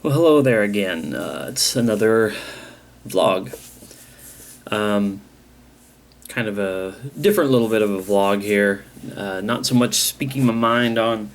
Well, hello there again. It's another vlog. Um, Kind of a different little bit of a vlog here. Not so much speaking my mind on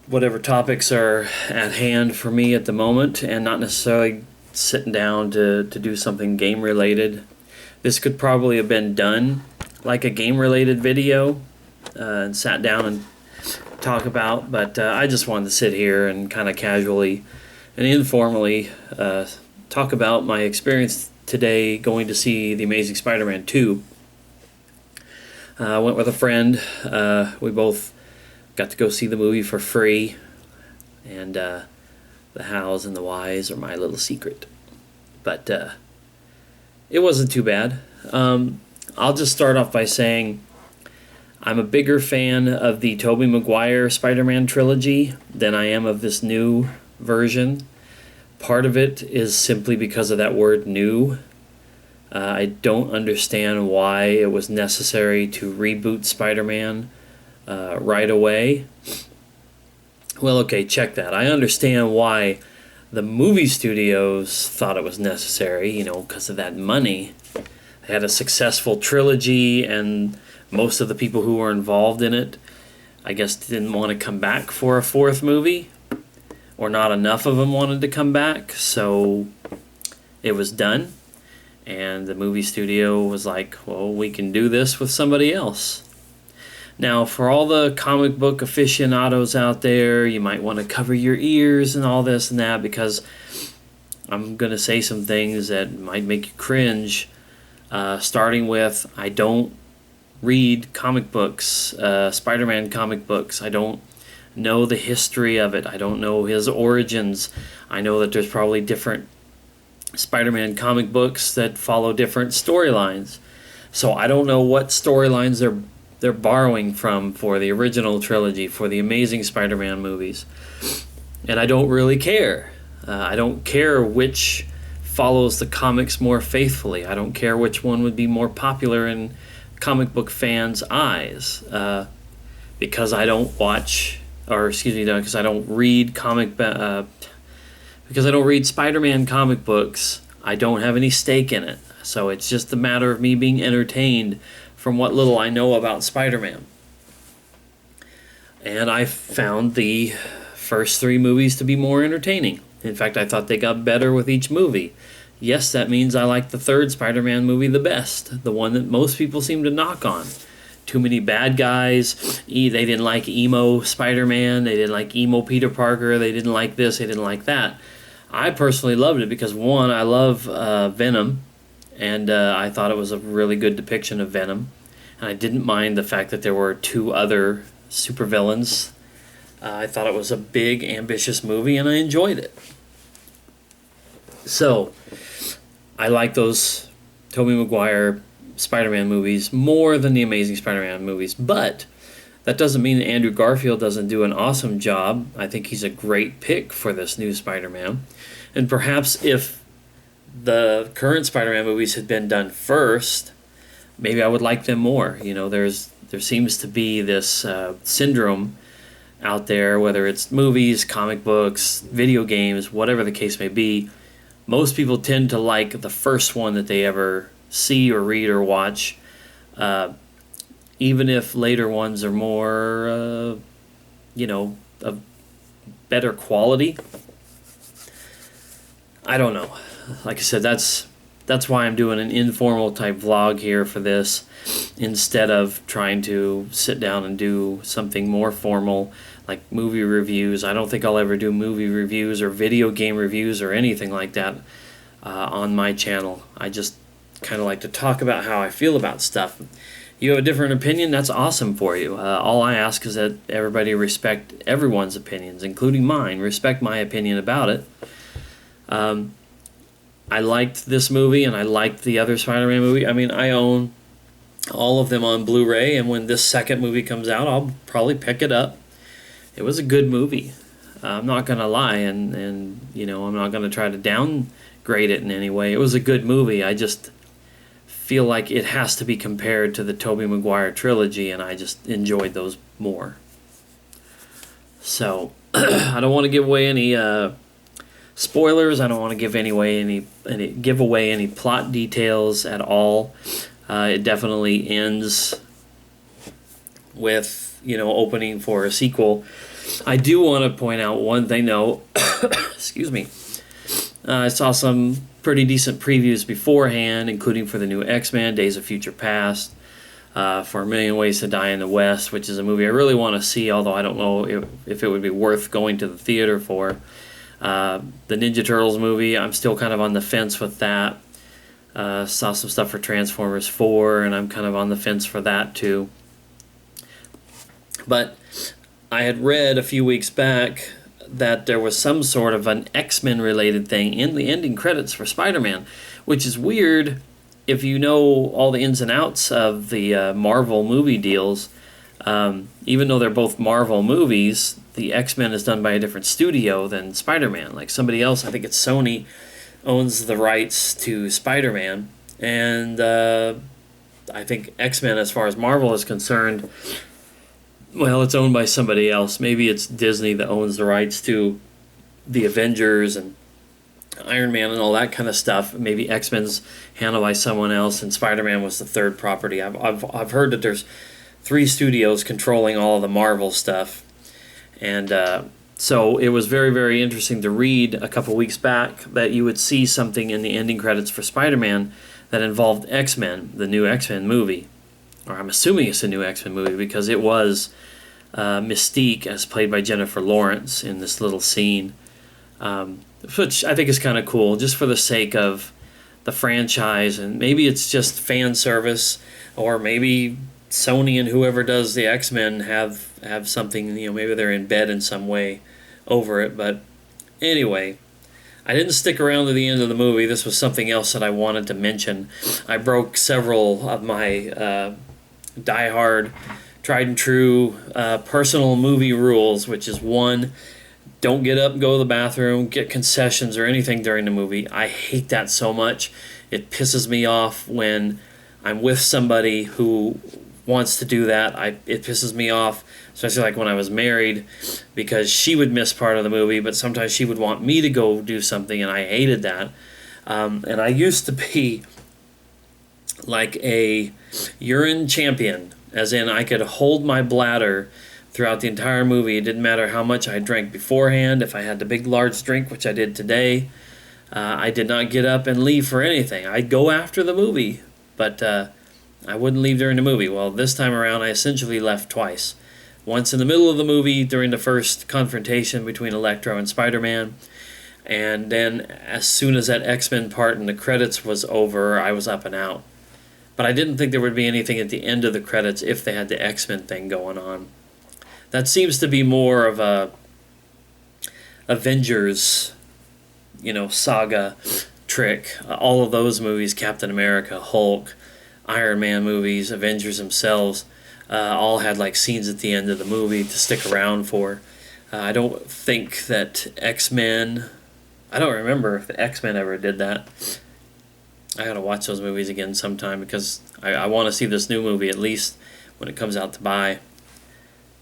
whatever topics are at hand for me at the moment, and not necessarily sitting down to do something game related. This could probably have been done like a game related video and sat down and talk about, but I just wanted to sit here and kind of casually and informally talk about my experience today going to see The Amazing Spider-Man 2. I went with a friend. We both got to go see the movie for free, and the hows and the whys are my little secret. But it wasn't too bad. I'll just start off by saying I'm a bigger fan of the Tobey Maguire SpiderMan Trilogy than I am of this new version. Part of it is simply because of that word new. I don't understand why it was necessary to reboot Spider-Man right away. Well, okay, check that. I understand why the movie studios thought it was necessary, because of that money. They had a successful trilogy, and most of the people who were involved in it, I guess, didn't want to come back for a fourth movie, or not enough of them wanted to come back, so it was done, and the movie studio was like, well, we can do this with somebody else. Now, for all the comic book aficionados out there, you might want to cover your ears and all this and that, because I'm going to say some things that might make you cringe, starting with, I don't read comic books, Spider-Man comic books. I don't know the history of it. I don't know his origins. I know that there's probably different Spider-Man comic books that follow different storylines. So I don't know what storylines they're borrowing from for the original trilogy, for the Amazing Spider-Man movies. And I don't really care. I don't care which follows the comics more faithfully. I don't care which one would be more popular in comic book fans' eyes, because I don't watch, because I don't read because I don't read Spider-Man comic books. I don't have any stake in it, so it's just a matter of me being entertained from what little I know about Spider-Man. And I found the first three movies to be more entertaining. In fact, I thought they got better with each movie. Yes, that means I like the third Spider-Man movie the best, the one that most people seem to knock on. Too many bad guys. They didn't like emo Spider-Man. They didn't like emo Peter Parker. They didn't like this. They didn't like that. I personally loved it because, one, I love Venom, and I thought it was a really good depiction of Venom. And I didn't mind the fact that there were two other supervillains. I thought it was a big, ambitious movie, and I enjoyed it. So, I like those Tobey Maguire Spider-Man movies more than the Amazing Spider-Man movies, but that doesn't mean that Andrew Garfield doesn't do an awesome job. I think he's a great pick for this new Spider-Man. And perhaps if the current Spider-Man movies had been done first, maybe I would like them more. There seems to be this syndrome out there, whether it's movies, comic books, video games, whatever the case may be. Most people tend to like the first one that they ever see or read or watch, even if later ones are more, of better quality. I don't know. Like I said, that's why I'm doing an informal type vlog here for this, instead of trying to sit down and do something more formal like movie reviews. I don't think I'll ever do movie reviews or video game reviews or anything like that on my channel. I just kind of like to talk about how I feel about stuff. You have a different opinion, that's awesome for you. All I ask is that everybody respect everyone's opinions, including mine. Respect my opinion about it. I liked this movie, and I liked the other Spider-Man movie. I mean, I own all of them on Blu-ray, and when this second movie comes out, I'll probably pick it up. It was a good movie. I'm not going to lie, and I'm not going to try to downgrade it in any way. It was a good movie. I just feel like it has to be compared to the Tobey Maguire trilogy, and I just enjoyed those more. So, I don't want to give away any spoilers. I don't want to give give away any plot details at all. It definitely ends with, opening for a sequel. I do want to point out one thing, though. Excuse me. I saw some pretty decent previews beforehand, including for the new X-Men, Days of Future Past, for A Million Ways to Die in the West, which is a movie I really want to see, although I don't know if it would be worth going to the theater for. The Ninja Turtles movie, I'm still kind of on the fence with that. Saw some stuff for Transformers 4, and I'm kind of on the fence for that too. But I had read a few weeks back that there was some sort of an X-Men related thing in the ending credits for Spider-Man, which is weird if you know all the ins and outs of the Marvel movie deals. Even though they're both Marvel movies, the X-Men is done by a different studio than Spider-Man. Like somebody else, I think it's Sony, owns the rights to Spider-Man. And I think X-Men, as far as Marvel is concerned, well, it's owned by somebody else. Maybe it's Disney that owns the rights to the Avengers and Iron Man and all that kind of stuff. Maybe X-Men's handled by someone else, and Spider-Man was the third property. I've heard that there's 3 studios controlling all of the Marvel stuff. And so it was very, very interesting to read a couple weeks back that you would see something in the ending credits for Spider-Man that involved X-Men, the new X-Men movie. Or I'm assuming it's a new X-Men movie because it was Mystique as played by Jennifer Lawrence in this little scene, which I think is kind of cool just for the sake of the franchise. And maybe it's just fan service, or maybe Sony and whoever does the X-Men have something, maybe they're in bed in some way over it. But anyway, I didn't stick around to the end of the movie. This was something else that I wanted to mention. I broke several of my diehard, tried and true personal movie rules, which is 1, don't get up and go to the bathroom, get concessions or anything during the movie. I hate that so much. It pisses me off when I'm with somebody who wants to do that. It pisses me off, especially like when I was married, because she would miss part of the movie, but sometimes she would want me to go do something, and I hated that. And I used to be like a urine champion, as in I could hold my bladder throughout the entire movie. It didn't matter how much I drank beforehand. If I had the big large drink, which I did today, I did not get up and leave for anything. I'd go after the movie, but I wouldn't leave during the movie. Well, this time around I essentially left twice. Once in the middle of the movie during the first confrontation between Electro and Spider-Man, and then as soon as that X-Men part in the credits was over, I was up and out. But I didn't think there would be anything at the end of the credits if they had the X-Men thing going on. That seems to be more of a Avengers, saga trick. All of those movies, Captain America, Hulk, Iron Man movies, Avengers themselves, all had like scenes at the end of the movie to stick around for. I don't think that X-Men... I don't remember if the X-Men ever did that. I gotta watch those movies again sometime because I want to see this new movie at least when it comes out to buy.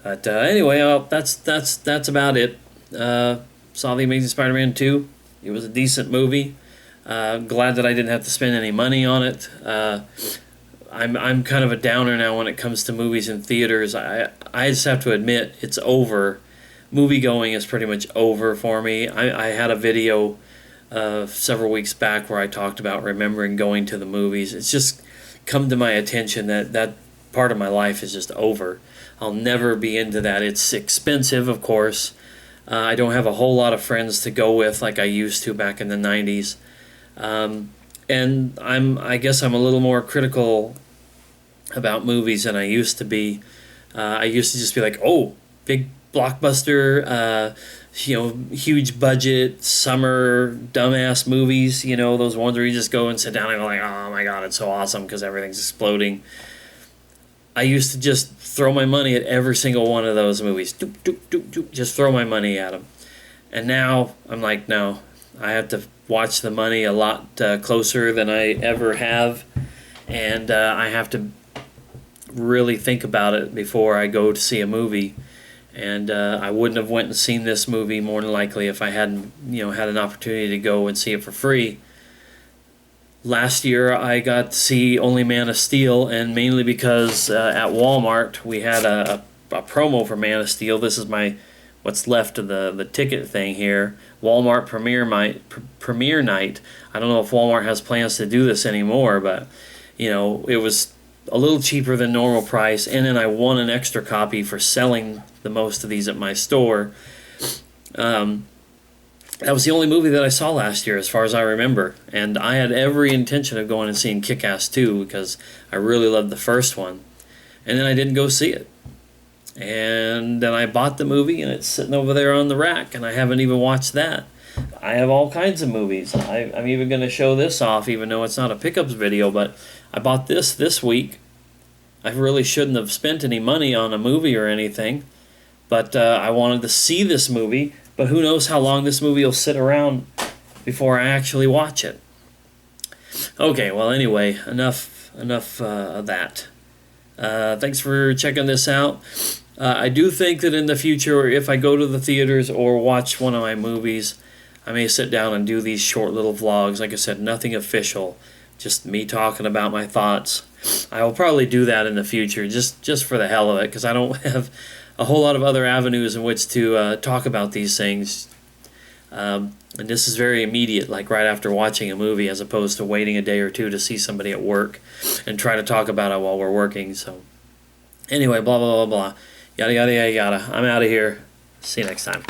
But anyway, that's about it. Saw The Amazing Spider-Man 2. It was a decent movie. Glad that I didn't have to spend any money on it. I'm kind of a downer now when it comes to movies in theaters. I just have to admit it's over. Movie going is pretty much over for me. I had a video several weeks back where I talked about remembering going to the movies. It's just come to my attention that part of my life is just over. I'll never be into that. It's expensive, of course. I don't have a whole lot of friends to go with like I used to back in the 90s. And I guess I'm a little more critical about movies than I used to be. I used to just be like, oh, big blockbuster, huge budget, summer dumbass movies, those ones where you just go and sit down and go like, oh my god, it's so awesome because everything's exploding. I used to just throw my money at every single one of those movies. Doop, doop, doop, doop, just throw my money at them. And now I'm like, no, I have to watch the money a lot closer than I ever have. And I have to really think about it before I go to see a movie. And I wouldn't have went and seen this movie more than likely if I hadn't, had an opportunity to go and see it for free. Last year I got to see only Man of Steel, and mainly because at Walmart we had a promo for Man of Steel. This is what's left of the ticket thing here. Walmart premiere night. I don't know if Walmart has plans to do this anymore, but it was a little cheaper than normal price, and then I won an extra copy for selling the most of these at my store. That was the only movie that I saw last year, as far as I remember, and I had every intention of going and seeing Kick-Ass 2 because I really loved the first one, and then I didn't go see it. And then I bought the movie, and it's sitting over there on the rack, and I haven't even watched that. I have all kinds of movies. I'm even going to show this off, even though it's not a pickups video, but I bought this week. I really shouldn't have spent any money on a movie or anything, but I wanted to see this movie, but who knows how long this movie will sit around before I actually watch it. Okay, well, anyway, enough of that. Thanks for checking this out. I do think that in the future, if I go to the theaters or watch one of my movies, I may sit down and do these short little vlogs. Like I said, nothing official, just me talking about my thoughts. I will probably do that in the future, just for the hell of it, because I don't have a whole lot of other avenues in which to talk about these things. And this is very immediate, like right after watching a movie, as opposed to waiting a day or two to see somebody at work and try to talk about it while we're working. So anyway, blah, blah, blah, blah. Yada, yada, yada, yada. I'm out of here. See you next time.